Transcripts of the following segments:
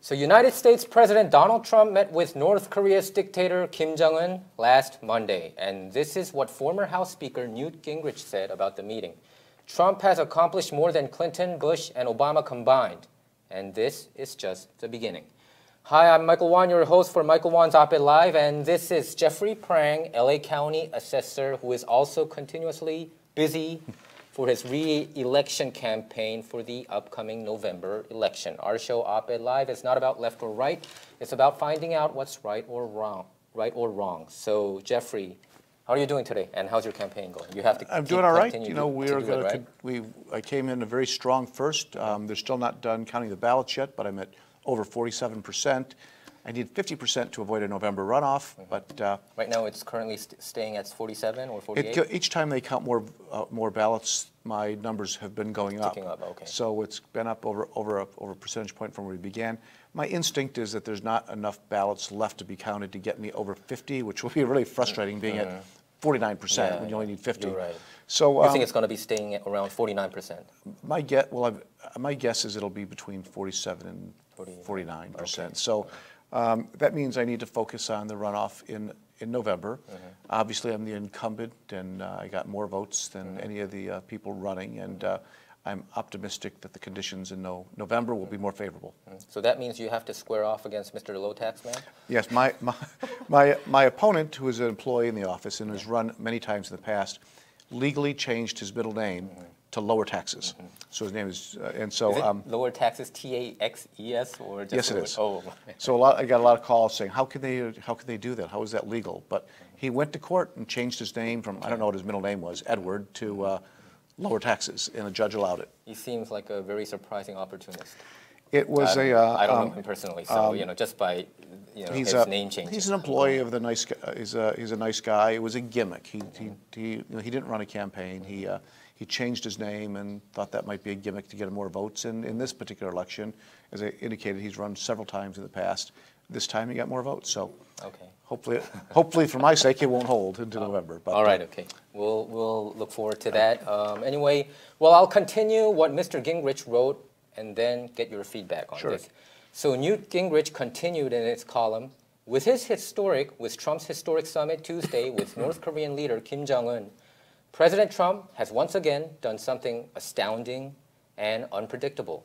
So United States President Donald Trump met with North Korea's dictator Kim Jong-un last Monday. And this is what former House Speaker Newt Gingrich said about the meeting. Trump has accomplished more than Clinton, Bush, and Obama combined. And this is just the beginning. Hi, I'm Michael Wan, your host for Michael Wan's Op-Ed Live. And this is Jeffrey Prang, LA County Assessor, who is also continuously busy for his re-election campaign for the upcoming November election. Our show, Op-Ed Live, is not about left or right. It's about finding out what's right or wrong. So, Jeffrey, how are you doing today, and how's your campaign going? You have to. I'm doing all right. You know, I came in a very strong first. They're still not done counting the ballots yet, but I'm at over 47%. I need 50% to avoid a November runoff, but right now it's currently staying at 47 or 48. Each time they count more ballots, my numbers have been going up. Ticking up, okay. So it's been up over a percentage point from where we began. My instinct is that there's not enough ballots left to be counted to get me over 50, which will be really frustrating, being at 49% when you only need 50. You're right. So you think it's going to be staying at around 49%? My guess is it'll be between 47 and 49%. Okay. So. That means I need to focus on the runoff in November. Obviously, I'm the incumbent, and I got more votes than any of the people running, and I'm optimistic that the conditions in November will be more favorable. So that means you have to square off against Mr. Low Tax Man? Yes, my opponent, who is an employee in the office and has run many times in the past, legally changed his middle name to Lower Taxes. So his name is, and so is it Lower Taxes, TAXES, or just yes, it is. Oh, so I got a lot of calls saying, how could they do that? How is that legal? But he went to court and changed his name from I don't know what his middle name was, Edward, to Lower Taxes, and a judge allowed it. He seems like a very surprising opportunist. It was I don't know him personally, so you know, just by his name change. He's an employee of the nice. He's a nice guy. It was a gimmick. He didn't run a campaign. He changed his name and thought that might be a gimmick to get him more votes. And in this particular election, as I indicated, he's run several times in the past. This time he got more votes. So hopefully for my sake, it won't hold into November. But, all right, okay. We'll look forward to that. Anyway, well, I'll continue what Mr. Gingrich wrote and then get your feedback on this. So Newt Gingrich continued in his column, with Trump's historic summit Tuesday with North Korean leader Kim Jong-un, President Trump has once again done something astounding and unpredictable.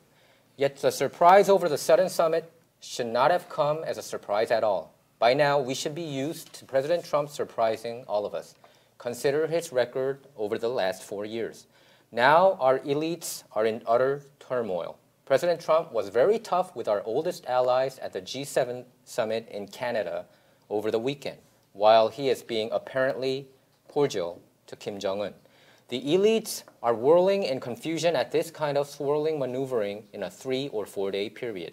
Yet the surprise over the sudden summit should not have come as a surprise at all. By now, we should be used to President Trump surprising all of us. Consider his record over the last 4 years. Now our elites are in utter turmoil. President Trump was very tough with our oldest allies at the G7 summit in Canada over the weekend, while he is being apparently cordial to Kim Jong-un. The elites are whirling in confusion at this kind of swirling maneuvering in a 3 or 4 day period.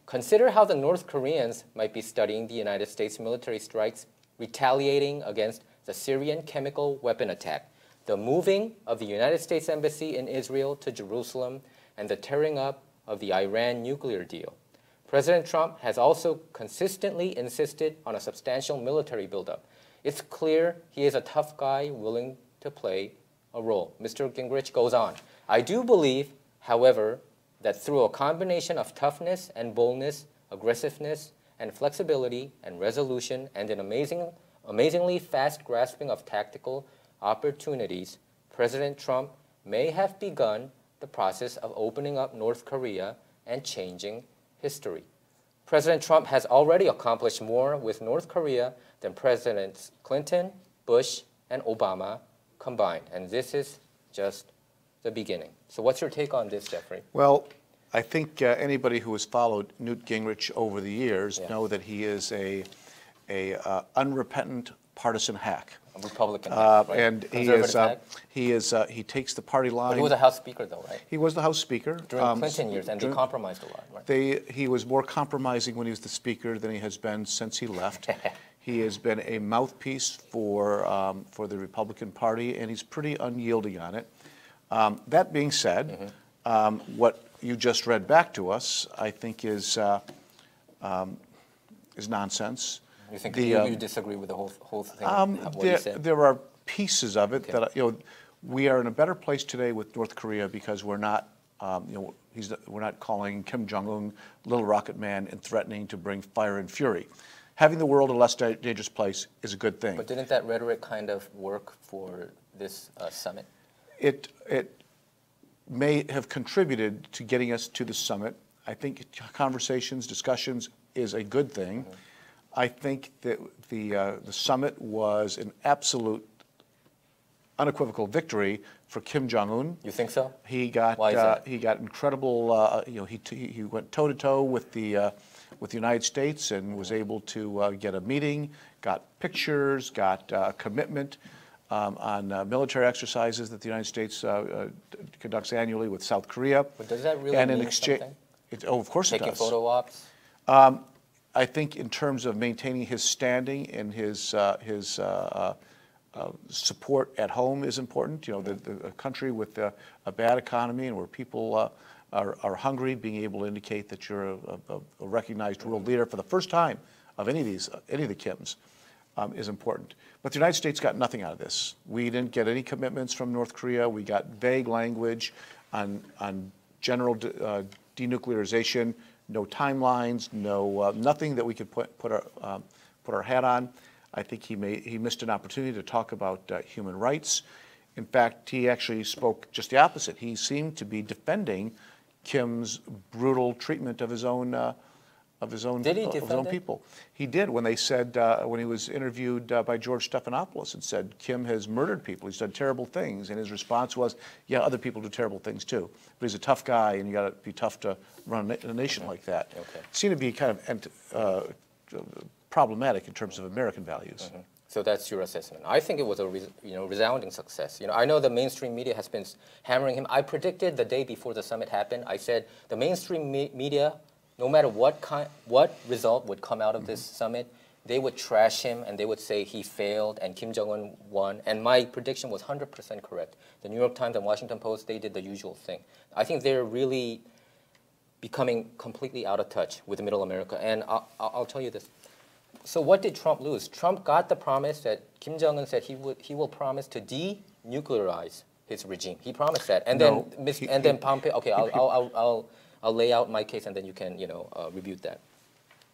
Consider how the North Koreans might be studying the United States military strikes, retaliating against the Syrian chemical weapon attack, the moving of the United States Embassy in Israel to Jerusalem, and the tearing up of the Iran nuclear deal. President Trump has also consistently insisted on a substantial military buildup. It's clear he is a tough guy willing to play a role. Mr. Gingrich goes on. I do believe, however, that through a combination of toughness and boldness, aggressiveness and flexibility and resolution, and an amazingly fast grasping of tactical opportunities, President Trump may have begun the process of opening up North Korea and changing history. President Trump has already accomplished more with North Korea than Presidents Clinton, Bush, and Obama combined. And this is just the beginning. So what's your take on this, Jeffrey? Well, I think anybody who has followed Newt Gingrich over the years know that he is a unrepentant partisan hack. A Republican hack, right? And he takes the party line. But he was a House Speaker, though, right? He was the House Speaker. During Clinton years, and they compromised a lot, right? He was more compromising when he was the Speaker than he has been since he left. He has been a mouthpiece for the Republican Party, and he's pretty unyielding on it. That being said, what you just read back to us, I think, is nonsense. You think you disagree with the whole thing? What he said? There are pieces of it that we are in a better place today with North Korea because we're not We're not calling Kim Jong-un Little Rocket Man and threatening to bring fire and fury. Having the world a less dangerous place is a good thing. But didn't that rhetoric kind of work for this summit? It may have contributed to getting us to the summit. I think conversations, discussions is a good thing. Mm-hmm. I think that the summit was an absolute, unequivocal victory for Kim Jong-un. You think so? Why is that? He got incredible. He went toe to toe with the United States and was able to get a meeting, got pictures, got a commitment on military exercises that the United States conducts annually with South Korea. But does that really mean something? Of course it does. Taking photo ops? I think in terms of maintaining his standing and his support at home is important. The country with a bad economy and where people are hungry, being able to indicate that you're a recognized world leader for the first time of any of the Kims is important. But the United States got nothing out of this. We didn't get any commitments from North Korea. We got vague language on general denuclearization, no timelines, nothing that we could put our hat on. I think he missed an opportunity to talk about human rights. In fact, he actually spoke just the opposite. He seemed to be defending Kim's brutal treatment of his own people. He did when they said when he was interviewed by George Stephanopoulos and said Kim has murdered people. He's done terrible things, and his response was, "Yeah, other people do terrible things too. But he's a tough guy, and you got to be tough to run a nation like that." Okay. It seemed to be kind of problematic in terms of American values. Mm-hmm. So that's your assessment. I think it was a resounding success. I know the mainstream media has been hammering him. I predicted the day before the summit happened. I said the mainstream media, no matter what result would come out of this summit, they would trash him and they would say he failed and Kim Jong-un won. And my prediction was 100% correct. The New York Times and Washington Post, they did the usual thing. I think they're really becoming completely out of touch with middle America. And I'll tell you this. So what did Trump lose? Trump got the promise that Kim Jong-un said he will promise to denuclearize his regime. He promised that, and then Pompeo. Okay, I'll lay out my case, and then you can rebut that.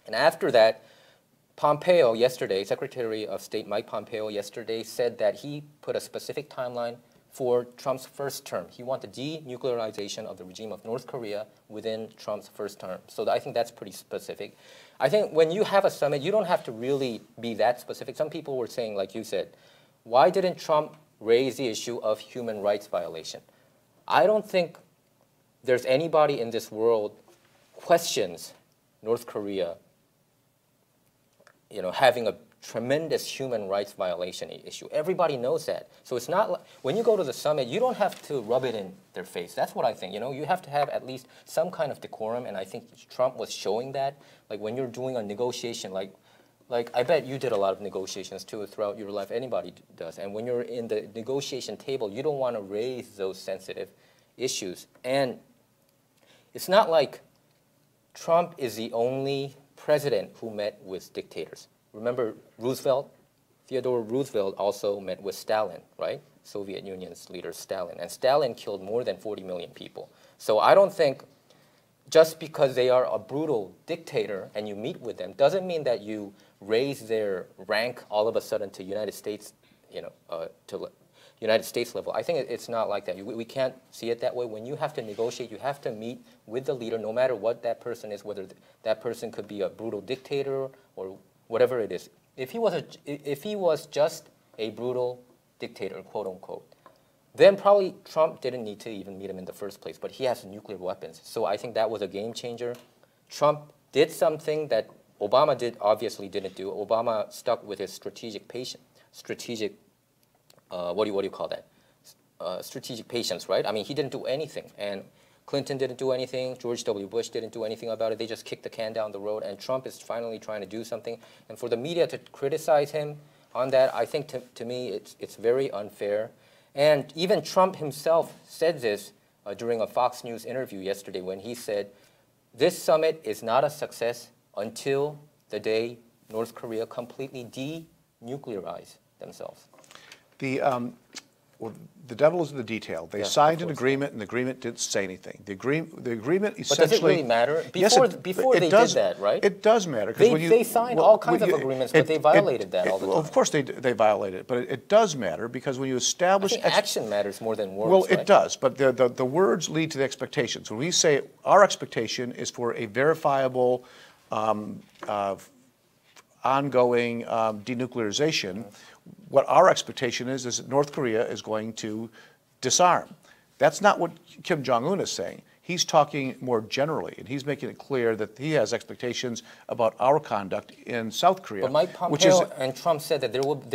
And after that, Pompeo yesterday, Secretary of State Mike Pompeo yesterday said that he put a specific timeline for Trump's first term. He wanted denuclearization of the regime of North Korea within Trump's first term. So I think that's pretty specific. I think when you have a summit, you don't have to really be that specific. Some people were saying, like you said, why didn't Trump raise the issue of human rights violation? I don't think there's anybody in this world questions North Korea, having a tremendous human rights violation issue. Everybody knows that. So it's not like, when you go to the summit, you don't have to rub it in their face. That's what I think. You have to have at least some kind of decorum, and I think Trump was showing that. Like when you're doing a negotiation, like I bet you did a lot of negotiations too throughout your life. Anybody does. And when you're in the negotiation table, you don't want to raise those sensitive issues. And it's not like Trump is the only president who met with dictators. Remember Roosevelt? Theodore Roosevelt also met with Stalin, right? Soviet Union's leader Stalin. And Stalin killed more than 40 million people. So I don't think just because they are a brutal dictator and you meet with them doesn't mean that you raise their rank all of a sudden to United States, to United States level. I think it's not like that. We can't see it that way. When you have to negotiate, you have to meet with the leader, no matter what that person is, whether that person could be a brutal dictator or whatever it is. If he was just a brutal dictator, quote unquote, then probably Trump didn't need to even meet him in the first place. But he has nuclear weapons, so I think that was a game changer. Trump did something that Obama obviously didn't do. Obama stuck with his strategic patience. What do you call that? Strategic patience, right? I mean, he didn't do anything, and Clinton didn't do anything. George W. Bush didn't do anything about it. They just kicked the can down the road, and Trump is finally trying to do something. And for the media to criticize him on that, I think to me it's very unfair. And even Trump himself said this during a Fox News interview yesterday when he said, this summit is not a success until the day North Korea completely denuclearize themselves. Well, the devil is in the detail. They signed an agreement, and the agreement didn't say anything. The agreement essentially. But does it really matter? Before they did that, right? It does matter. They signed all kinds of agreements, but they violated that all the time. Well, of course they violated it, but it does matter because when you establish. I think action matters more than words. Well, right? it does, but the words lead to the expectations. When we say our expectation is for a verifiable, ongoing denuclearization. What our expectation is that North Korea is going to disarm. That's not what Kim Jong-un is saying. He's talking more generally, and he's making it clear that he has expectations about our conduct in South Korea. But Mike Pompeo and Trump said that they would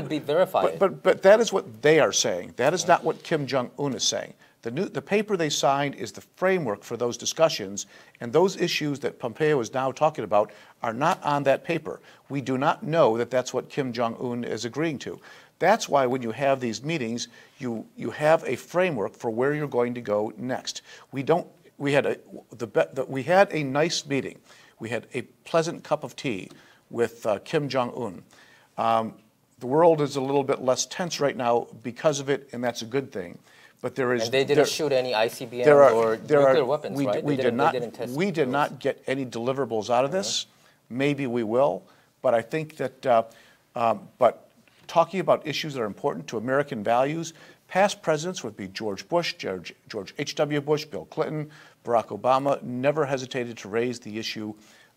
be verified. But that is what they are saying. That is not what Kim Jong-un is saying. The paper they signed is the framework for those discussions, and those issues that Pompeo is now talking about are not on that paper. We do not know that that's what Kim Jong-un is agreeing to. That's why when you have these meetings, you have a framework for where you're going to go next. We had a nice meeting. We had a pleasant cup of tea with Kim Jong-un. The world is a little bit less tense right now because of it, and that's a good thing. But there is. And they didn't shoot any ICBM or nuclear weapons, right? We did not get any deliverables out of this. Maybe we will, but I think that. But talking about issues that are important to American values, past presidents would be George Bush, George H.W. Bush, Bill Clinton, Barack Obama, never hesitated to raise the issue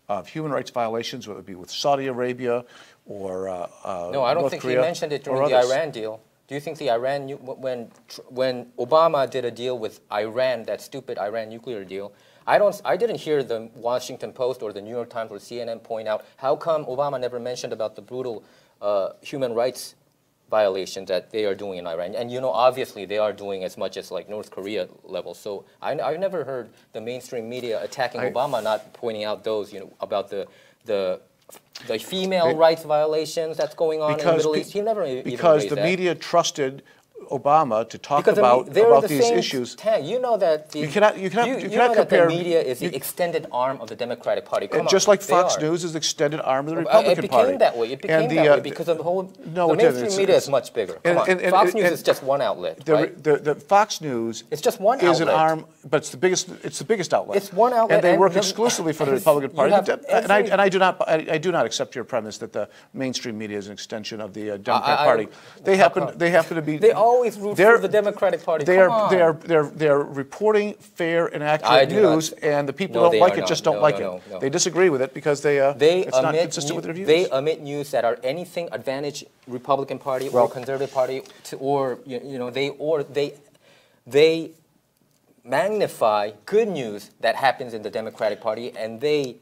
of human rights violations, whether it be with Saudi Arabia or No, I don't think he mentioned it during the Iran deal. Do you think the Iran, when Obama did a deal with Iran, that stupid Iran nuclear deal, I didn't hear the Washington Post or the New York Times or CNN point out how come Obama never mentioned about the brutal human rights violations that they are doing in Iran. And you know, obviously they are doing as much as like North Korea level. So I never heard the mainstream media attacking Obama, not pointing out those, you know, about the female rights violations that's going on in the Middle East. He never even raised that. Media trusted Obama to talk about these issues. You know that the media is the extended arm of the Democratic Party. Just like Fox News is the extended arm of the Republican Party. It became that way. It became that way because of the whole. The mainstream media is much bigger. Come on, Fox News is just one outlet. The Fox News it's just one outlet. Is an arm, but it's the biggest outlet. It's one outlet, and they work exclusively for the Republican Party. And I do not accept your premise that the mainstream media is an extension of the Democratic Party. They happen to be. They always root for the Democratic Party. They are reporting fair and accurate news, and the people who don't like it just don't like it. They disagree with it because it's not consistent with their views. They omit news that are anything advantage Republican Party or Conservative Party, or they magnify good news that happens in the Democratic Party, and they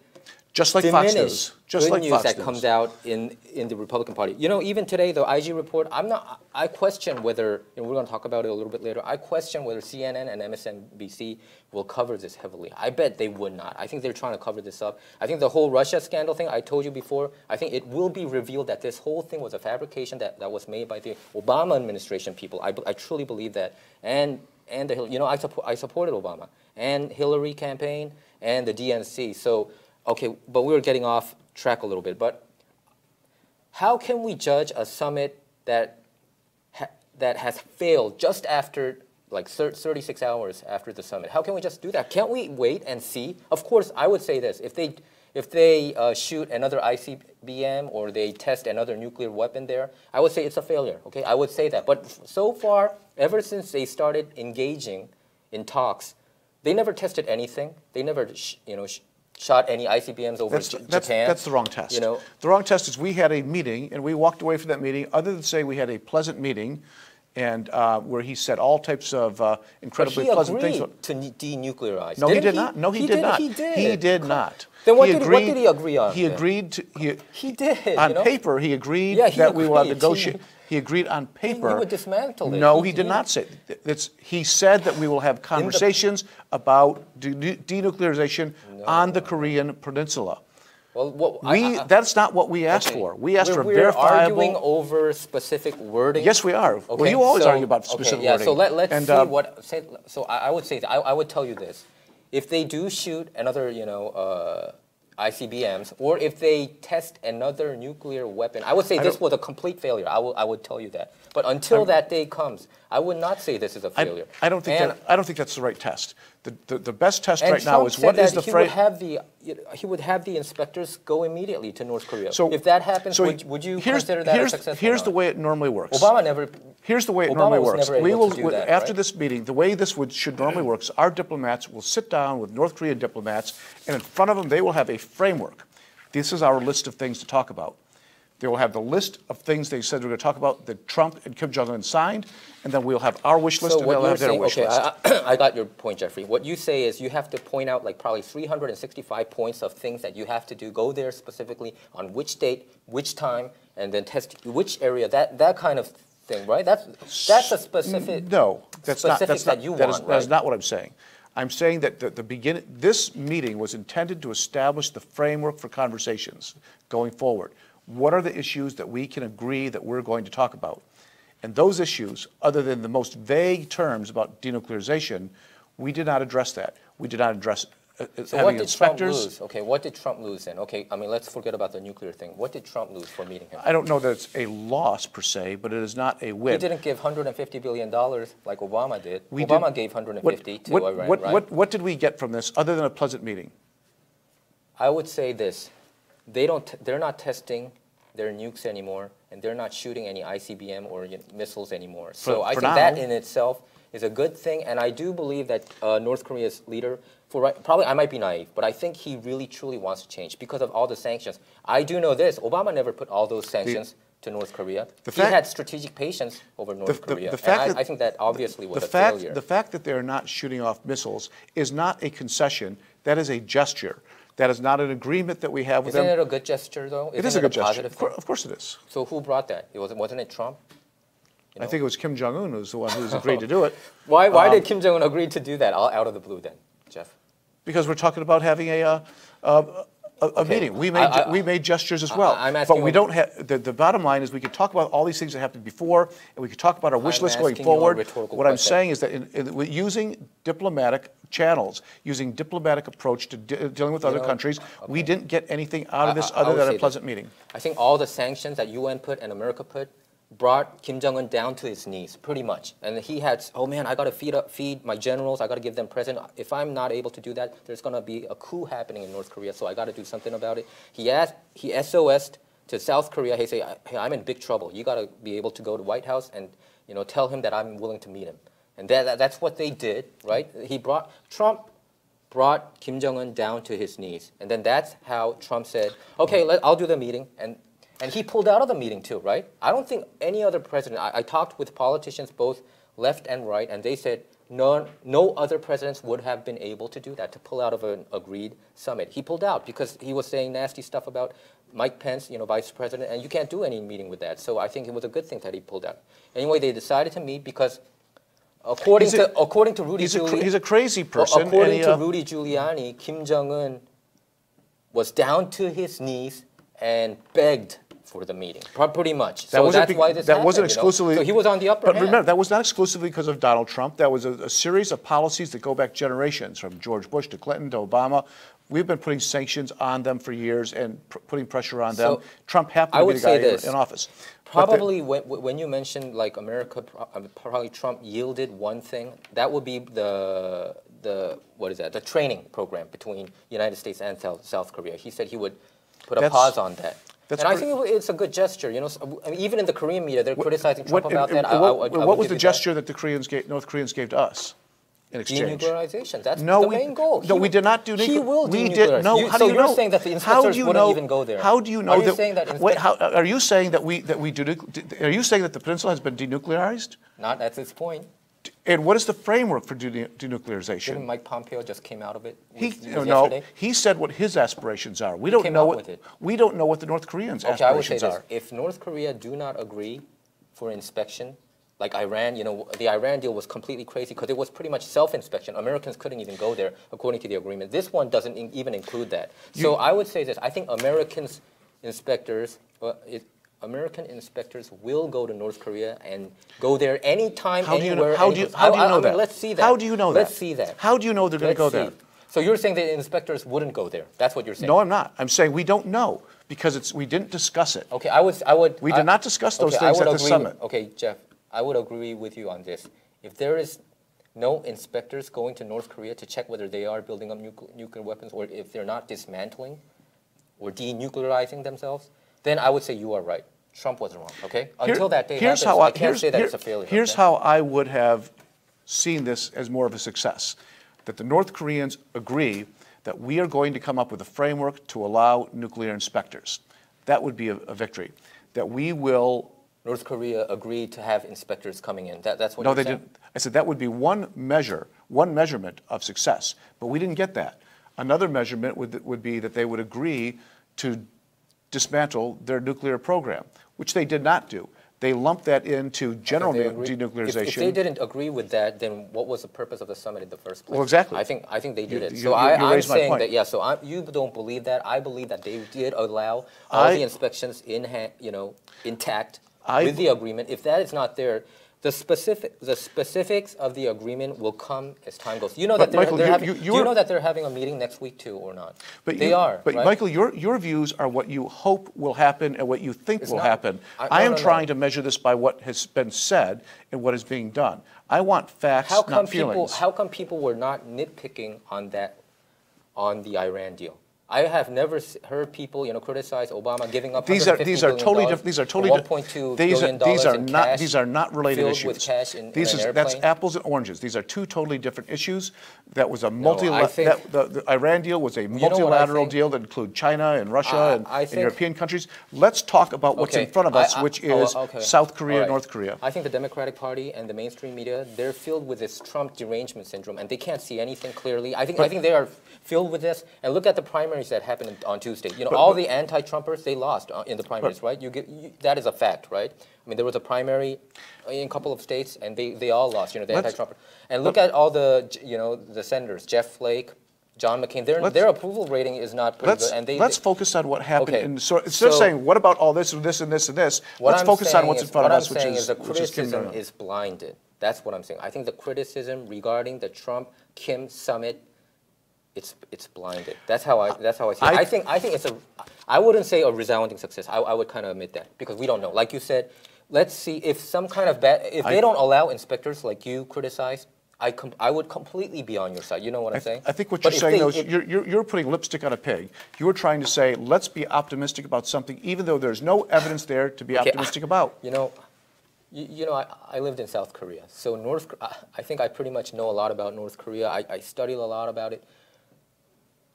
just like Fox News. Just like news that comes out in the Republican Party. You know, even today, the IG report, I question whether, and we're going to talk about it a little bit later, I question whether CNN and MSNBC will cover this heavily. I bet they would not. I think they're trying to cover this up. I think the whole Russia scandal thing, I told you before, I think it will be revealed that this whole thing was a fabrication that was made by the Obama administration people. I truly believe that. And I supported Obama and Hillary campaign and the DNC. So, okay, but we were getting off track a little bit. But how can we judge a summit that has failed just after, like 36 hours after the summit? How can we just do that? Can't we wait and see? Of course, I would say this: if they shoot another ICBM or they test another nuclear weapon there, I would say it's a failure. Okay, I would say that. But so far, ever since they started engaging in talks, they never tested anything. They never, shot any ICBMs over Japan. That's the wrong test. You know? The wrong test is we had a meeting, and we walked away from that meeting, other than say we had a pleasant meeting, and where he said all types of incredibly pleasant things. To denuclearize. No, he did not. No, he did not. He did not. Then what did he agree on? He agreed to. He did. On paper, he agreed that we will negotiate. He agreed on paper. He would dismantle it. No, he did not say. He said that we will have conversations about denuclearization on the Korean Peninsula. Well, that's not what we asked for. We asked for verifiable. We're arguing over specific wording. Yes, we are. Okay, well, you always argue about specific wording. So let's see what. So I would say I would tell you this: if they do shoot another, ICBMs, or if they test another nuclear weapon. I would say this was a complete failure. I would tell you that. But until that day comes, I would not say this is a failure. I don't think that's the right test. The best test right Trump now is what is the phrase. He would have the inspectors go immediately to North Korea. So if that happens, would you consider that a success? Here's the way it normally works. Obama never. Here's the way it normally works. We will after this meeting. The way this should normally work is our diplomats will sit down with North Korean diplomats, and in front of them they will have a framework. This is our list of things to talk about. They will have the list of things they said they're going to talk about that Trump and Kim Jong-un signed, and then we'll have our wish list and they'll have their wish list. I got your point, Jeffrey. What you say is you have to point out like probably 365 points of things that you have to do. Go there specifically on which date, which time, and then test which area. That kind of thing, right? That's a specific. No, that's that is not what I'm saying. I'm saying that this meeting was intended to establish the framework for conversations going forward. What are the issues that we can agree that we're going to talk about? And those issues, other than the most vague terms about denuclearization, we did not address that. We did not address so what did Trump lose? Okay, what did Trump lose then? Okay, I mean, let's forget about the nuclear thing. What did Trump lose for meeting him? I don't know that it's a loss per se, but it is not a win. He didn't give $150 billion like Obama did. Obama gave $150 to Iran, right? What did we get from this other than a pleasant meeting? I would say this. They're not testing their nukes anymore, and they're not shooting any ICBM or missiles anymore. So I think that in itself is a good thing, and I do believe that North Korea's leader, probably I might be naive, but I think he really truly wants to change because of all the sanctions. I do know this, Obama never put all those sanctions to North Korea. He had strategic patience over North Korea, and I think that obviously was a failure. The fact that they're not shooting off missiles is not a concession, that is a gesture. That is not an agreement that we have with them. Isn't it a good gesture, though? It is a good gesture. Of course it is. So who brought that? Wasn't it Trump? I think it was Kim Jong-un who's the one who's agreed to do it. Why did Kim Jong-un agree to do that out of the blue then, Jeff? Because we're talking about having a meeting. We made gestures as well. But we don't have, the bottom line is we could talk about all these things that happened before, and we could talk about our wish list going forward. What I'm saying is that using diplomatic channels, using diplomatic approach to dealing with other countries, we didn't get anything out of this other than a pleasant meeting. I think all the sanctions that UN put and America put brought Kim Jong-un down to his knees, pretty much. And he had, oh man, I got to feed my generals, I got to give them present. If I'm not able to do that, there's going to be a coup happening in North Korea, so I got to do something about it. He SOS'd to South Korea. He said, hey, I'm in big trouble. You got to be able to go to the White House and tell him that I'm willing to meet him. And that's what they did, right? Trump brought Kim Jong-un down to his knees. And then that's how Trump said, okay, I'll do the meeting. And he pulled out of the meeting too, right? I don't think any other president, I talked with politicians both left and right, and they said no other presidents would have been able to do that, to pull out of an agreed summit. He pulled out because he was saying nasty stuff about Mike Pence, vice president, and you can't do any meeting with that. So I think it was a good thing that he pulled out. Anyway, they decided to meet because according to Rudy Giuliani, he's a crazy person. According to Rudy Giuliani, Kim Jong-un was down to his knees and begged for the meeting, pretty much. So that's why this happened. Wasn't exclusively. So he was on the upper hand. But remember, that was not exclusively because of Donald Trump. That was a series of policies that go back generations, from George Bush to Clinton to Obama. We've been putting sanctions on them for years and putting pressure on them. Trump happened to be the guy in office. Probably when you mentioned like America, probably Trump yielded one thing. That would be the training program between United States and South Korea. He said he would put a pause on that. And I think it's a good gesture. I mean, even in the Korean media, they're criticizing Trump about that. What was the gesture that North Koreans gave to us in exchange? Denuclearization. That's the main goal. No, we did not do nuclear. He will denuclearize. So you're saying that the inspectors wouldn't even go there. How do you know Are you saying that? Are you saying that Are you saying that the peninsula has been denuclearized? Not at this point. And what is the framework for denuclearization? Didn't Mike Pompeo just came out of it? He said what his aspirations are. We don't know what the North Koreans' aspirations I would say this. If North Korea do not agree for inspection, like Iran, the Iran deal was completely crazy because it was pretty much self-inspection. Americans couldn't even go there according to the agreement. This one doesn't even include that. So I would say this. I think American inspectors will go to North Korea and go there anytime, anywhere. How do you know that? Let's see that. How do you know that? Let's see that. How do you know they're going to go there? So you're saying that inspectors wouldn't go there. That's what you're saying. No, I'm not. I'm saying we don't know because we didn't discuss it. Okay, We did not discuss those things at the summit. Okay, Jeff, I would agree with you on this. If there is no inspectors going to North Korea to check whether they are building up nuclear weapons or if they're not dismantling or denuclearizing themselves, then I would say you are right. Trump was wrong, okay? Until that day happens, I can't say that it's a failure. Here's how I would have seen this as more of a success, that the North Koreans agree that we are going to come up with a framework to allow nuclear inspectors. That would be a victory. That we will... North Korea agreed to have inspectors coming in. That's what no, you're they saying? didn't. I said that would be one measurement of success, but we didn't get that. Another measurement would be that they would agree to dismantle their nuclear program, which they did not do. They lumped that into general denuclearization. If they didn't agree with that, then what was the purpose of the summit in the first place? Well, exactly. I think they did it. So I'm saying that, yeah, so you don't believe that. I believe that they did allow all the inspections intact with the agreement. If that is not there, the specifics of the agreement will come as time goes. You know that they're having a meeting next week too, or not? But they are. But right? Michael, your views are what you hope will happen and what you think will happen. I am trying to measure this by what has been said and what is being done. I want facts, not feelings. How come people were not nitpicking on the Iran deal? I have never heard people, criticize Obama giving up these are totally different. These are totally different. $1.2 billion These are not related filled issues. With cash in an airplane. That's apples and oranges. These are two totally different issues. That was a the Iran deal was a multilateral deal that included China and Russia and European countries. Let's talk about what's in front of us, which is South Korea, and North Korea. I think the Democratic Party and the mainstream media, they're filled with this Trump derangement syndrome, and they can't see anything clearly. I think they are filled with this. And look at the primaries that happened on Tuesday. All the anti-Trumpers, they lost in the primaries, right? That is a fact, right? I mean, there was a primary in a couple of states, and they all lost, the anti-Trumpers. And look at all the senators, Jeff Flake, John McCain. Their approval rating is not pretty good. And let's focus on what happened. Okay. Instead of saying, what about all this and this and this and this, let's focus on what's in front of us, which is the criticism is blinded. That's what I'm saying. I think the criticism regarding the Trump-Kim summit, it's blinded. That's how I see it. I think I wouldn't say a resounding success. I would kind of admit that because we don't know. Like you said, let's see if some kind of they don't allow inspectors like you criticize. I would completely be on your side. You know what I'm saying? I think what you're saying though is you're putting lipstick on a pig. You're trying to say let's be optimistic about something even though there's no evidence there to be optimistic about. I lived in South Korea, so I think I pretty much know a lot about North Korea. I studied a lot about it.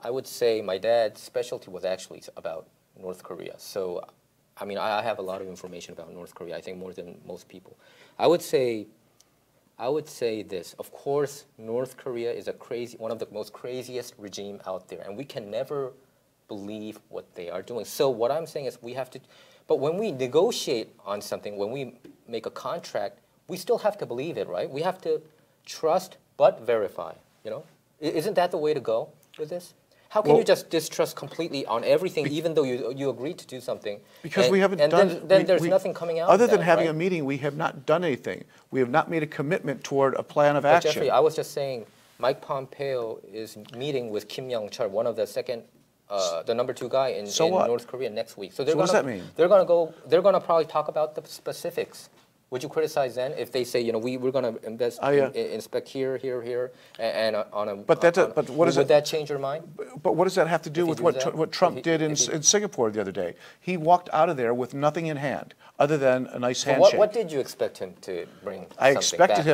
I would say my dad's specialty was actually about North Korea. So, I mean, I have a lot of information about North Korea, I think more than most people. I would say this. Of course, North Korea is one of the most craziest regime out there, and we can never believe what they are doing. So what I'm saying is we have to, but when we negotiate on something, when we make a contract, we still have to believe it, right? We have to trust but verify, Isn't that the way to go with this? How can you just distrust completely on everything, even though you agreed to do something? Because we haven't done. Then there's nothing coming out. Other than having a meeting, we have not done anything. We have not made a commitment toward a plan of action. Jeffrey, I was just saying, Mike Pompeo is meeting with Kim Young-chul, one of the the number 2 guy in North Korea next week. So what does that mean? They're going to probably talk about the specifics. Would you criticize then if they say, we're going to inspect here, and on a? But what is would that change your mind? But what does that have to do with what Trump did in Singapore the other day? He walked out of there with nothing in hand other than a nice handshake. What did you expect him to bring? I expected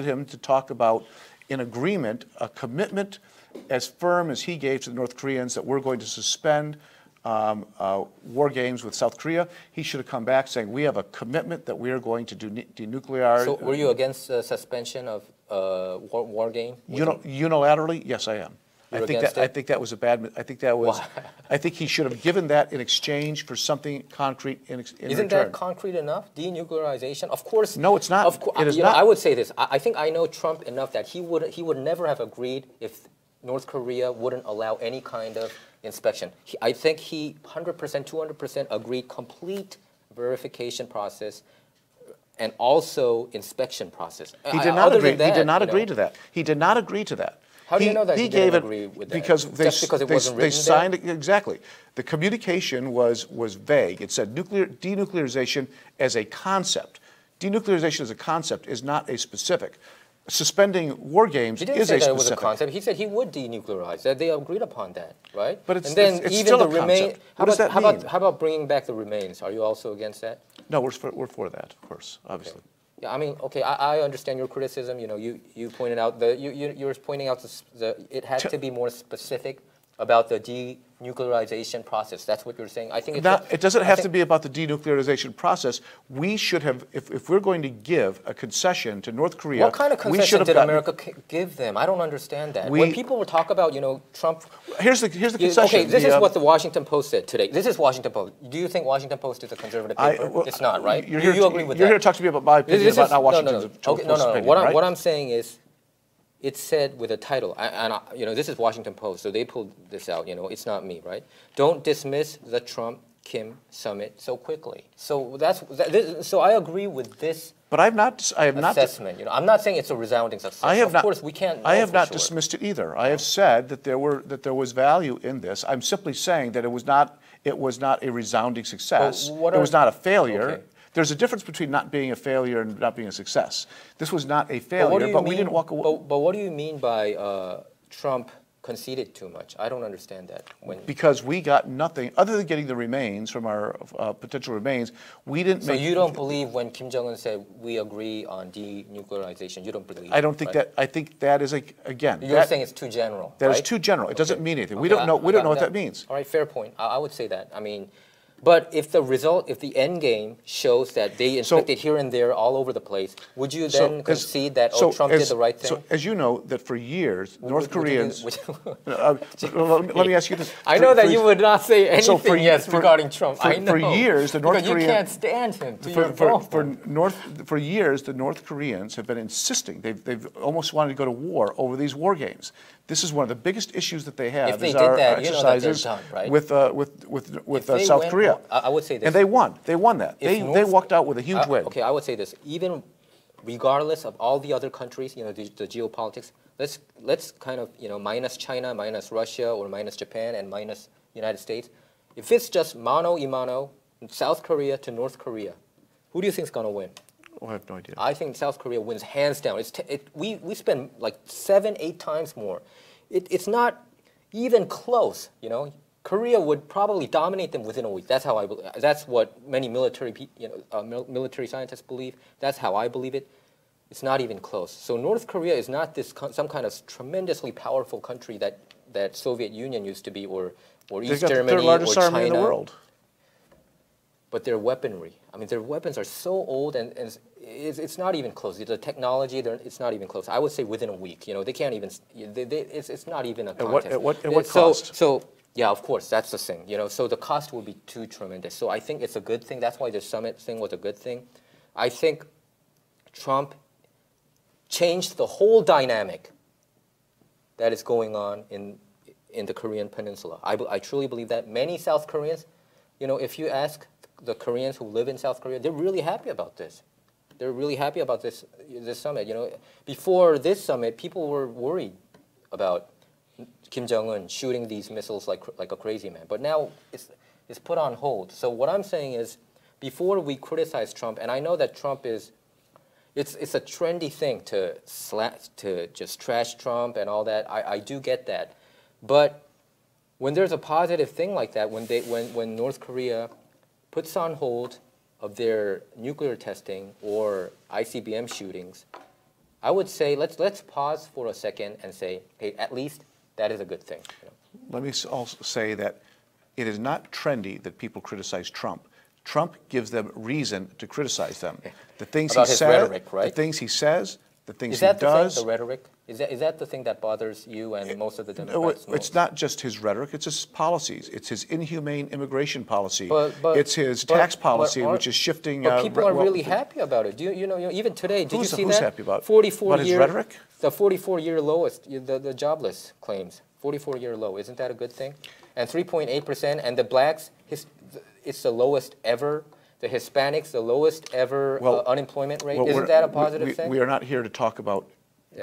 him to talk about an agreement, a commitment as firm as he gave to the North Koreans that we're going to suspend war games with South Korea. He should have come back saying we have a commitment that we are going to denuclearize. So were you against the suspension of war game? Unilaterally, yes, I am. I think that was a bad. I think that was. Why? I think he should have given that in exchange for something concrete in return. Isn't that concrete enough? Denuclearization, of course. No, it's not. It is not. I would say this. I think I know Trump enough that he would never have agreed if North Korea wouldn't allow any kind of inspection. I think he 100%, 200% agreed complete verification process and also inspection process. He did not agree. He did not agree to that. He did not agree to that. How do you know that he didn't agree with that? Because Just because it wasn't written signed it, exactly. The communication was vague. It said denuclearization as a concept. Denuclearization as a concept is not a specific. Suspending war games is a specific. He didn't say that it was a concept. He said he would denuclearize. That they agreed upon that, right? But it's, and then it's even still the a concept. What does that mean? How about bringing back the remains? Are you also against that? No, we're for that, of course, obviously. Okay. Yeah, I mean, okay, I understand your criticism. You know, you pointed out you were pointing out it had to be more specific about the denuclearization process. That's what you're saying. I think it doesn't have to be about the denuclearization process. We should have, if we're going to give a concession to North Korea, what kind of concession did America give them? I don't understand that. When people will talk about, you know, Trump. Here's the concession. Okay, this is what the Washington Post said today. This is Washington Post. Do you think Washington Post is a conservative paper? It's not, right? You agree with that? You're here to talk to me about my opinion, about not Washington's opinion, right? What I'm saying is, it said with a title, you know, this is Washington Post, so they pulled this out. You know, it's not me, right? Don't dismiss the Trump-Kim summit so quickly. So so I agree with this. But I have not assessment. You know, I'm not saying it's a resounding success. Of course, we can't. I have not dismissed it either. I have said that there was value in this. I'm simply saying that it was not a resounding success. It was not a failure. Okay. There's a difference between not being a failure and not being a success. This was not a failure, but we didn't walk away. But what do you mean by Trump conceded too much? I don't understand that. Because we got nothing, other than getting the remains from our potential remains, we didn't make... So you don't believe when Kim Jong-un said, we agree on denuclearization, you don't believe I don't think that, I think that is, again... You're saying it's too general, That is too general. It doesn't mean anything. We don't know what that means. All right, fair point. I would say that. I mean... But if the end game shows that they inflicted here and there all over the place, would you then concede that Trump did the right thing? So as you know, that for years, North Koreans... let me ask you this. I know that you would not say anything regarding Trump. I know. For years, the North Koreans... Because you can't stand him. For years, the North Koreans have been insisting. They've almost wanted to go to war over these war games. This is one of the biggest issues that they have. If they did that, you know that they're done, right? with South Korea. I would say this. And they won. They won that. They walked out with a huge win. Okay, I would say this. Even regardless of all the other countries, you know, the geopolitics, let's kind of, you know, minus China, minus Russia, or minus Japan, and minus United States. If it's just mano a mano, South Korea to North Korea, who do you think is going to win? Oh, I have no idea. I think South Korea wins hands down. We spend like 7-8 times more. It's not even close. You know, Korea would probably dominate them within a week. That's how I believe. That's what many military military scientists believe. That's how I believe it. It's not even close. So North Korea is not some kind of tremendously powerful country that Soviet Union used to be, or East Germany, their largest or China. army in the world. But their weaponry, I mean, their weapons are so old, and it's not even close. The technology, it's not even close. I would say within a week. You know, they can't even. It's not even a contest. At what cost? So yeah, of course, that's the thing. You know, so the cost will be too tremendous. So I think it's a good thing. That's why the summit thing was a good thing. I think Trump changed the whole dynamic that is going on in the Korean Peninsula. I truly believe that. Many South Koreans, you know, if you ask the Koreans who live in South Korea, they're really happy about this. They're really happy about this summit. You know, before this summit, people were worried about Kim Jong-un shooting these missiles like a crazy man. But now it's put on hold. So what I'm saying is, before we criticize Trump, and I know that Trump is, it's a trendy thing to just trash Trump and all that. I do get that, but when there's a positive thing like that, when North Korea puts on hold of their nuclear testing or ICBM shootings, I would say let's pause for a second and say, hey, at least that is a good thing. You know? Let me also say that it is not trendy that people criticize Trump. Trump gives them reason to criticize them. The things he says, rhetoric, right? the things he says, the things he does. Is that the thing, the rhetoric? Is that the thing that bothers you and most of the Democrats? It's not just his rhetoric, it's his policies. It's his inhumane immigration policy. It's his tax policy, which is shifting... But people are really happy about it. You know, even today, did you see who's that? Happy about 44 his rhetoric? The 44-year lowest, the jobless claims, 44-year low. Isn't that a good thing? And 3.8%, and the blacks, it's the lowest ever. The Hispanics, the lowest ever unemployment rate. Isn't that a positive thing? We are not here to talk about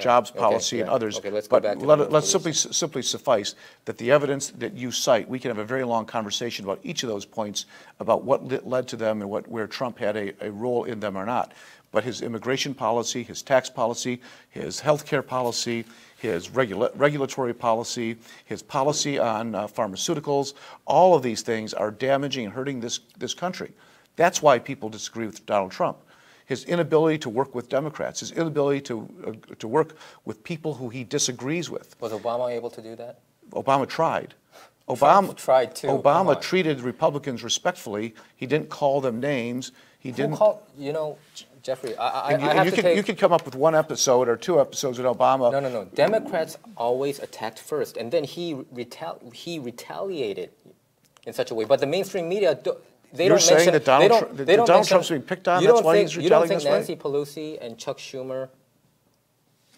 jobs policy and others. Okay, let's go back to let's simply suffice that the evidence that you cite, we can have a very long conversation about each of those points, about what led to them and where Trump had a role in them or not. But his immigration policy, his tax policy, his health care policy, his regulatory policy, his policy on pharmaceuticals, all of these things are damaging and hurting this country. That's why people disagree with Donald Trump. His inability to work with Democrats, his inability to work with people who he disagrees with. Was Obama able to do that? Obama tried. Trump tried too. Obama treated Republicans respectfully. He didn't call them names. He didn't. You know, Jeffrey, I have to take... You could come up with one episode or two episodes with Obama. No. Democrats always attacked first, and then he retaliated in such a way. But the mainstream media... You're saying that Donald Trump's being picked on? That's why he's retaliating this way? You don't think Nancy Pelosi and Chuck Schumer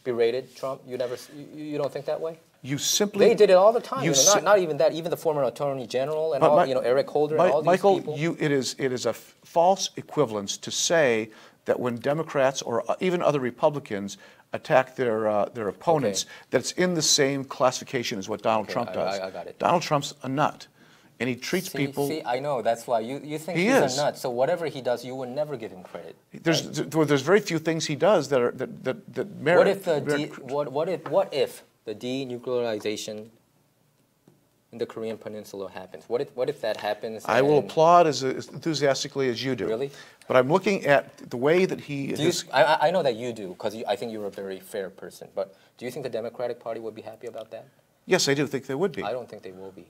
berated Trump? You don't think that way? They did it all the time. Not even that. Even the former Attorney General and Eric Holder and all these people. Michael, it is a false equivalence to say that when Democrats or even other Republicans attack their opponents, that it's in the same classification as what Donald Trump does. I got it. Donald Trump's a nut. And he treats people... See, I know. That's why. You think he's a nut. So whatever he does, you would never give him credit. There's very few things he does that merit... What if the denuclearization in the Korean Peninsula happens? What if that happens? I will applaud as enthusiastically as you do. Really? But I'm looking at the way that he... I know that you do, because I think you're a very fair person. But do you think the Democratic Party would be happy about that? Yes, I do think they would be. I don't think they will be.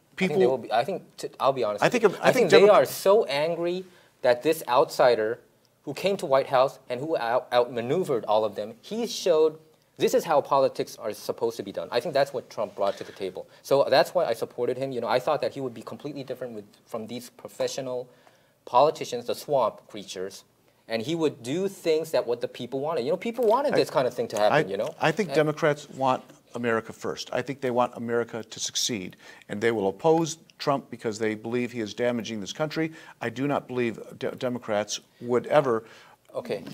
I'll be honest. I think they are so angry that this outsider who came to White House and who outmaneuvered all of them, he showed this is how politics are supposed to be done. I think that's what Trump brought to the table. So that's why I supported him. I thought that he would be completely different from these professional politicians, the swamp creatures, and he would do things that what the people wanted. People wanted this kind of thing to happen. I think Democrats want America first. I think they want America to succeed, and they will oppose Trump because they believe he is damaging this country. I do not believe Democrats would ever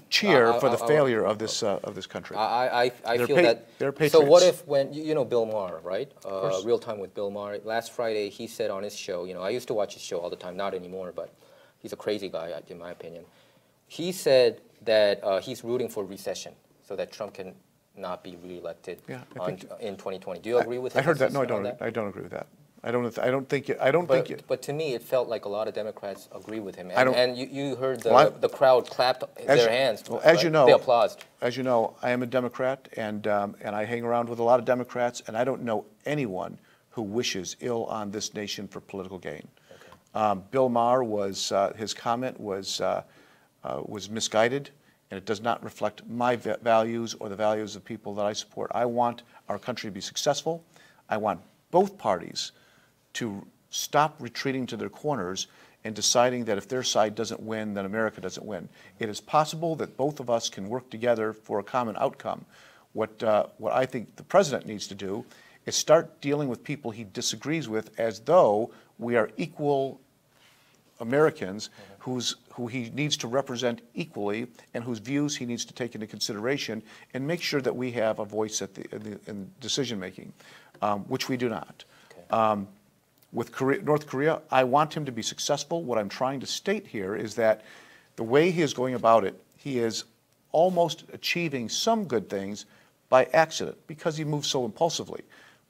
cheer for the failure of this country. I feel that. They're patriots. So what if when Bill Maher, right? Real Time with Bill Maher. Last Friday, he said on his show. I used to watch his show all the time, not anymore, but he's a crazy guy in my opinion. He said that he's rooting for recession so that Trump can not be reelected in 2020. Do you agree with him? I heard that. No, I don't. I don't agree with that. I don't think. But to me, it felt like a lot of Democrats agree with him. And you heard the crowd clapped their hands. Well, as you know, they applauded. As you know, I am a Democrat, and I hang around with a lot of Democrats, and I don't know anyone who wishes ill on this nation for political gain. Okay. Bill Maher his comment was misguided. And it does not reflect my values or the values of people that I support. I want our country to be successful. I want both parties to stop retreating to their corners and deciding that if their side doesn't win, then America doesn't win. It is possible that both of us can work together for a common outcome. What I think the president needs to do is start dealing with people he disagrees with as though we are equal Americans who he needs to represent equally and whose views he needs to take into consideration and make sure that we have a voice in decision making, which we do not. Okay. With North Korea, I want him to be successful. What I'm trying to state here is that the way he is going about it, he is almost achieving some good things by accident because he moves so impulsively.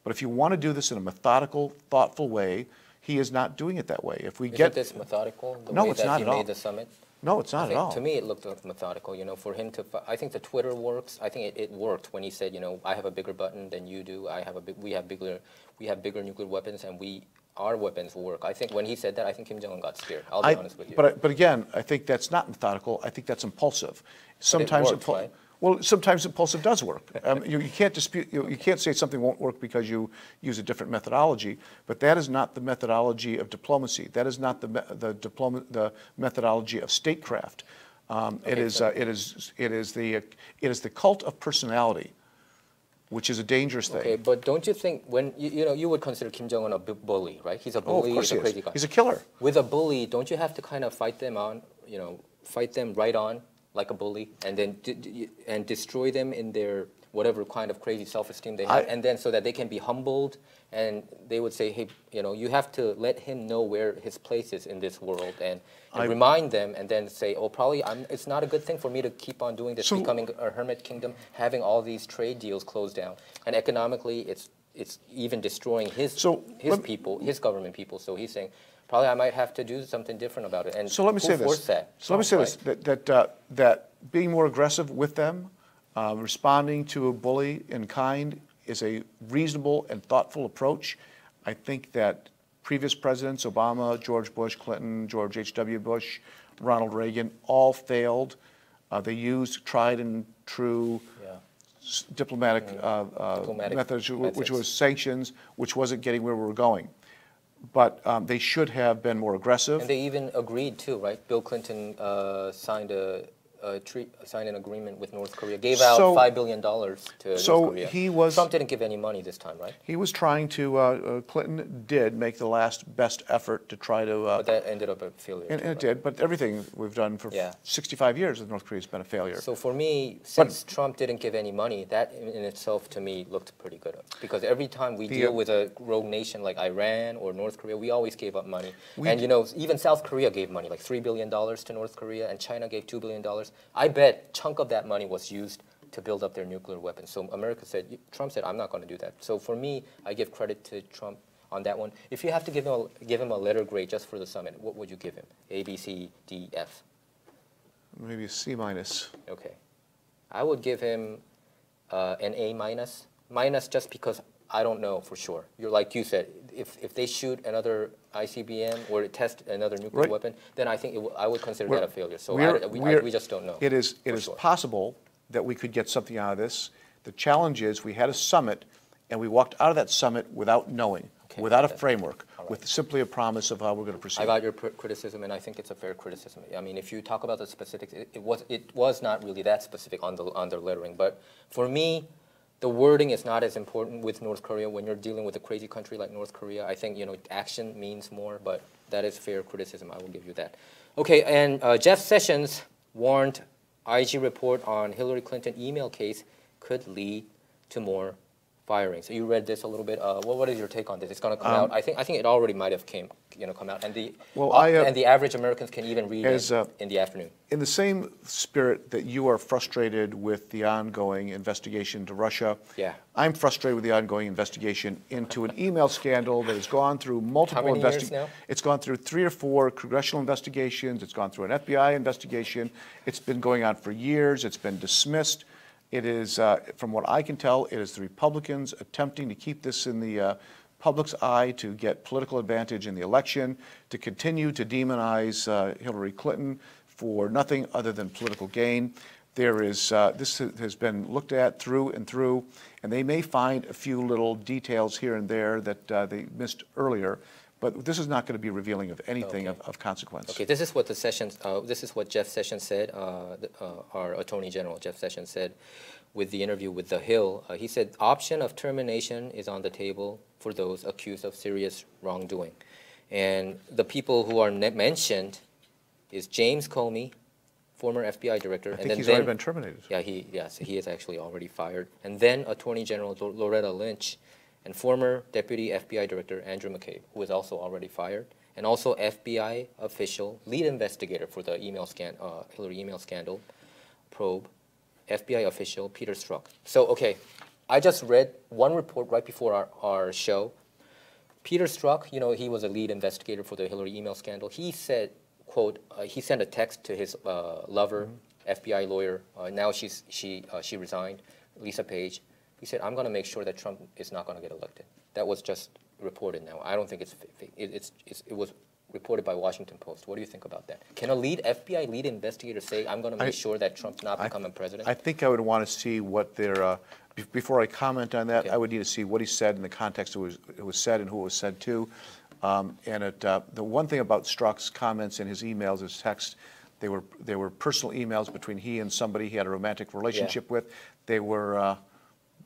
But if you want to do this in a methodical, thoughtful way, he is not doing it that way. If we Isn't this methodical? The way that he made the summit? No, it's not at all. To me, it looked methodical. For him to, I think the Twitter works. I think it worked when he said, I have a bigger button than you do. We have bigger nuclear weapons, and our weapons work. I think when he said that, I think Kim Jong-un got scared. I'll be honest with you. But again, I think that's not methodical. I think that's impulsive. Sometimes it works, right? Well, sometimes impulsive does work. You can't dispute. You can't say something won't work because you use a different methodology. But that is not the methodology of diplomacy. That is not the methodology of statecraft. It is the cult of personality, which is a dangerous thing. Okay, but don't you think when you would consider Kim Jong-un a bully, right? He's a bully. Oh, of course he's a crazy guy. He's a killer. With a bully, don't you have to kind of fight them right on like a bully, and then destroy them in their whatever kind of crazy self-esteem they have, and then so that they can be humbled, and they would say, hey, you have to let him know where his place is in this world, and remind them, and then say, oh, probably it's not a good thing for me to keep on doing this, becoming a hermit kingdom, having all these trade deals closed down, and economically, it's even destroying his people, his government people. So he's saying, probably I might have to do something different about it. And so let me say this. That being more aggressive with them, responding to a bully in kind is a reasonable and thoughtful approach. I think that previous presidents, Obama, George Bush, Clinton, George H.W. Bush, Ronald Reagan, all failed. They used tried and true diplomatic methods, which was sanctions, which wasn't getting where we were going. But they should have been more aggressive. And they even agreed too, right? Bill Clinton signed an agreement with North Korea, gave out $5 billion to North Korea. Trump didn't give any money this time, right? He was trying to, Clinton did make the last best effort to try to... but that ended up a failure. And it did, but everything we've done for 65 years with North Korea has been a failure. So for me, since Trump didn't give any money, that in itself to me looked pretty good. Because every time we deal with a rogue nation like Iran or North Korea, we always gave up money. And even South Korea gave money, like $3 billion to North Korea, and China gave $2 billion. I bet a chunk of that money was used to build up their nuclear weapons. So Trump said, I'm not going to do that. So for me, I give credit to Trump on that one. If you have to give him a letter grade just for the summit, what would you give him? A, B, C, D, F? Maybe a C minus. Okay. I would give him an A minus. Minus just because I don't know for sure. Like you said, if they shoot another ICBM or test another nuclear weapon, then I think I would consider that a failure. So we just don't know. It is possible that we could get something out of this. The challenge is we had a summit, and we walked out of that summit without knowing, without a framework, with simply a promise of how we're going to proceed. I got your criticism, and I think it's a fair criticism. I mean, if you talk about the specifics, it was not really that specific on the lettering. But for me, the wording is not as important with North Korea when you're dealing with a crazy country like North Korea. I think, action means more, but that is fair criticism. I will give you that. Okay, and Jeff Sessions warned IG report on Hillary Clinton email case could lead to more firings. So you read this a little bit. What is your take on this? It's going to come out. I think it already might have come out, and the average Americans can even read it in the afternoon. In the same spirit that you are frustrated with the ongoing investigation to Russia, I'm frustrated with the ongoing investigation into an email scandal that has gone through multiple investigations. It's gone through 3 or 4 congressional investigations. It's gone through an FBI investigation. It's been going on for years. It's been dismissed. It is, from what I can tell, it is the Republicans attempting to keep this in the public's eye to get political advantage in the election, to continue to demonize Hillary Clinton for nothing other than political gain. There is, this has been looked at through and through, and they may find a few little details here and there that they missed earlier. But this is not going to be revealing of anything of consequence. Okay, this is what this is what Jeff Sessions said. Our Attorney General Jeff Sessions said, with the interview with The Hill. He said, option of termination is on the table for those accused of serious wrongdoing, and the people who are mentioned is James Comey, former FBI director, I think he's already been terminated. Yeah, he is actually already fired, and then Attorney General Loretta Lynch, and former Deputy FBI Director Andrew McCabe, who is also already fired, and also FBI official, lead investigator for the Hillary email scandal probe, FBI official Peter Strzok. So, okay, I just read one report right before our show. Peter Strzok, he was a lead investigator for the Hillary email scandal. He said, quote, he sent a text to his lover, FBI lawyer. Now she resigned, Lisa Page. He said, I'm going to make sure that Trump is not going to get elected. That was just reported now. I don't think it's fake. It was reported by Washington Post. What do you think about that? Can a FBI lead investigator say, I'm going to make sure that Trump's not becoming president? I think I would want to see what their, before I comment on that, I would need to see what he said in the context it was said and who it was said to. The one thing about Strzok's comments in his emails, his text, they were personal emails between he and somebody he had a romantic relationship with. They were...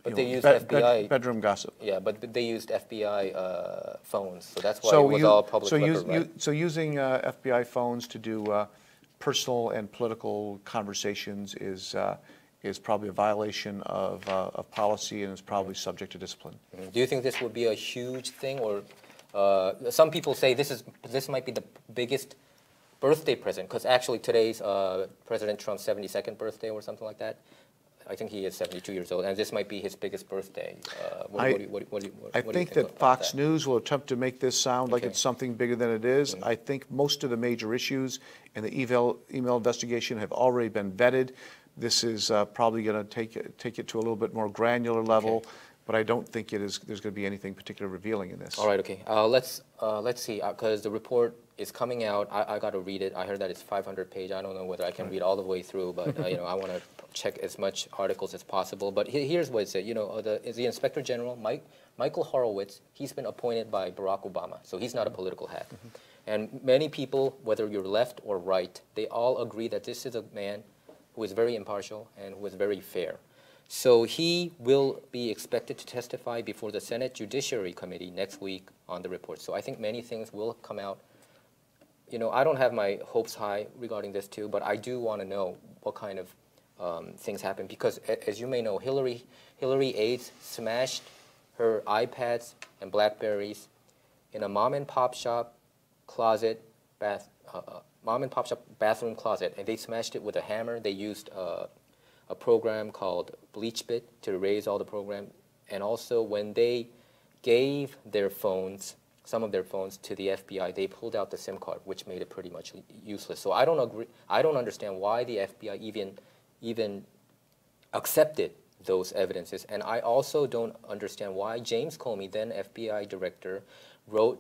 But they used FBI bedroom gossip. Yeah, but they used FBI phones, so that's why it was all public record, right? So using FBI phones to do personal and political conversations is probably a violation of policy and is probably subject to discipline. Do you think this would be a huge thing, or some people say this might be the biggest birthday present, because actually today's President Trump's 72nd birthday or something like that. I think he is 72 years old, and this might be his biggest birthday. I think that Fox News will attempt to make this sound like it's something bigger than it is. I think most of the major issues in the email investigation have already been vetted. This is probably going to take it to a little bit more granular level, but I don't think there's going to be anything particularly revealing in this. All right, okay. Let's see, because the report is coming out. I got to read it. I heard that it's 500 pages. I don't know whether I can read all the way through, but I want to check as much articles as possible. But here's what it said. The Inspector General, Michael Horowitz, he's been appointed by Barack Obama, so he's not a political hack. And many people, whether you're left or right, they all agree that this is a man who is very impartial and who is very fair. So he will be expected to testify before the Senate Judiciary Committee next week on the report. So I think many things will come out. I don't have my hopes high regarding this too, but I do want to know what kind of things happen, because as you may know, Hillary aides smashed her iPads and Blackberries in a mom and pop shop closet, bathroom closet, and they smashed it with a hammer. They used a program called BleachBit to erase all the program, and also when they gave their phones, some of their phones, to the FBI, they pulled out the SIM card, which made it pretty much useless. So I don't understand why the FBI even accepted those evidences, and I also don't understand why James Comey, then FBI director,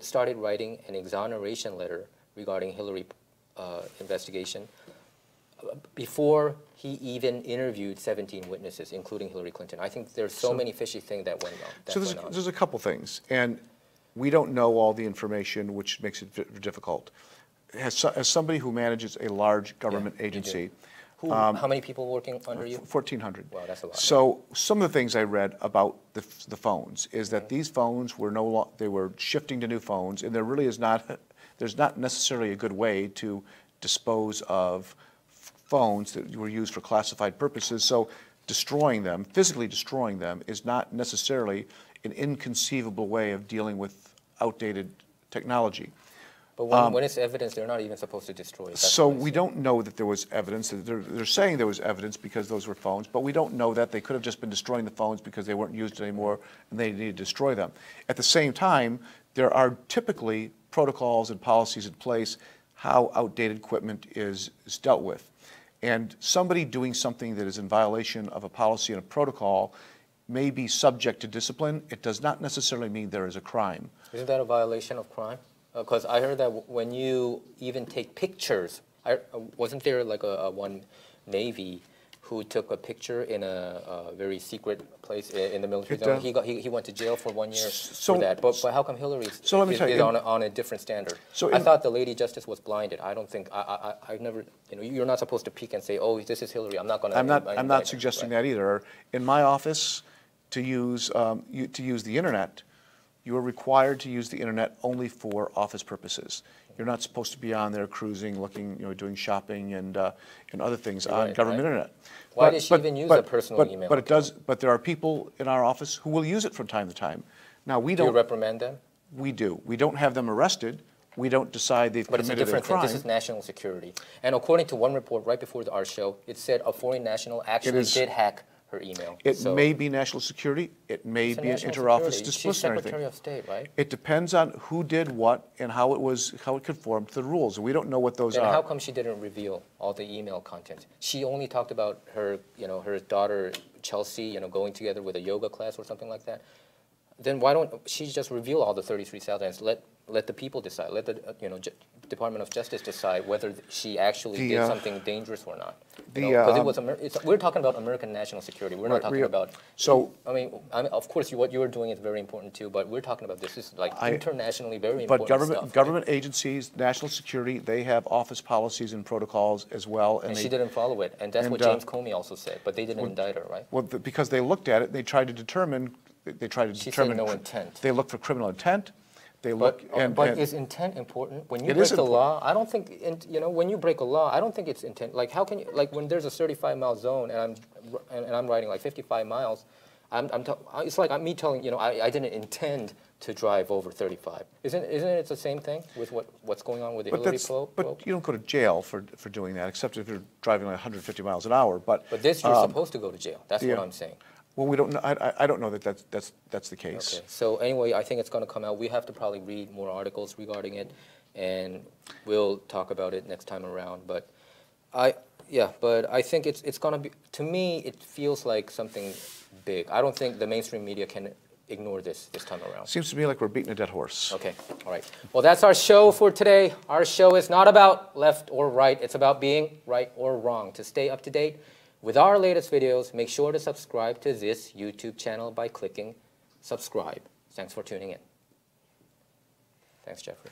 started writing an exoneration letter regarding Hillary investigation before he even interviewed 17 witnesses, including Hillary Clinton. I think there's so many fishy things that went on. There's a couple things, and we don't know all the information, which makes it difficult. As somebody who manages a large government agency, how many people working under you? 1,400. Wow, that's a lot. So some of the things I read about the phones is that these phones were they were shifting to new phones, and there really is there's not necessarily a good way to dispose of phones that were used for classified purposes. So destroying them, physically destroying them, is not necessarily an inconceivable way of dealing with outdated technology. But when it's evidence, they're not even supposed to destroy it. So we don't know that there was evidence. They're saying there was evidence because those were phones, but we don't know that. They could have just been destroying the phones because they weren't used anymore and they needed to destroy them. At the same time, there are typically protocols and policies in place how outdated equipment is dealt with. And somebody doing something that is in violation of a policy and a protocol may be subject to discipline. It does not necessarily mean there is a crime. Isn't that a violation of crime? Because I heard that when you even take pictures, wasn't there like one Navy who took a picture in a very secret place in the military zone? He went to jail for 1 year for that. But how come Hillary is on a different standard? I thought the Lady Justice was blinded. I don't think I've never. You're not supposed to peek and say, "Oh, this is Hillary." I'm not going to. I'm not suggesting that either. In my office, to use the internet, you are required to use the internet only for office purposes. You're not supposed to be on there cruising, looking, doing shopping and other things on government internet. Why does she even use a personal email? But there are people in our office who will use it from time to time. Now we don't. Do you reprimand them? We do. We don't have them arrested. We don't decide they've committed a crime. But it's a different thing. This is national security. And according to one report right before our show, it said a foreign national actually did hack her email. It may be national security. It may be an inter-office disciplinary thing. She's Secretary of State, right? It depends on who did what and how it conformed to the rules. We don't know what those are. And how come she didn't reveal all the email content? She only talked about her, her daughter Chelsea, going together with a yoga class or something like that. Then why don't she just reveal all the 33,000 and let the people decide? Let the Department of Justice decide whether she actually did something dangerous or not. Because we're talking about American national security. We're not talking about. So I mean, of course, what you are doing is very important too. But we're talking about this is like internationally very important stuff. But government agencies, national security, they have office policies and protocols as well. And she didn't follow it, and that's what James Comey also said. But they didn't indict her, right? Well, because they looked at it, they tried to determine. She said no intent. They looked for criminal intent. They look, but is intent important? When you It break is the important. law, I don't think, when you break a law, I don't think it's intent. Like, how can you, like, when there's a 35-mile zone and I'm riding like 55 miles, it's like me telling, I didn't intend to drive over 35. Isn't it the same thing with what's going on with the Hillary probe? But you don't go to jail for doing that, except if you're driving like 150 miles an hour. But this, you're supposed to go to jail. That's what I'm saying. Well, we don't know. I don't know that that's the case. Okay. So anyway, I think it's going to come out. We have to probably read more articles regarding it, and we'll talk about it next time around. But I think it's going to be. To me, it feels like something big. I don't think the mainstream media can ignore this time around. Seems to me like we're beating a dead horse. Okay. All right. Well, that's our show for today. Our show is not about left or right. It's about being right or wrong. To stay up to date with our latest videos, make sure to subscribe to this YouTube channel by clicking subscribe. Thanks for tuning in. Thanks, Jeffrey.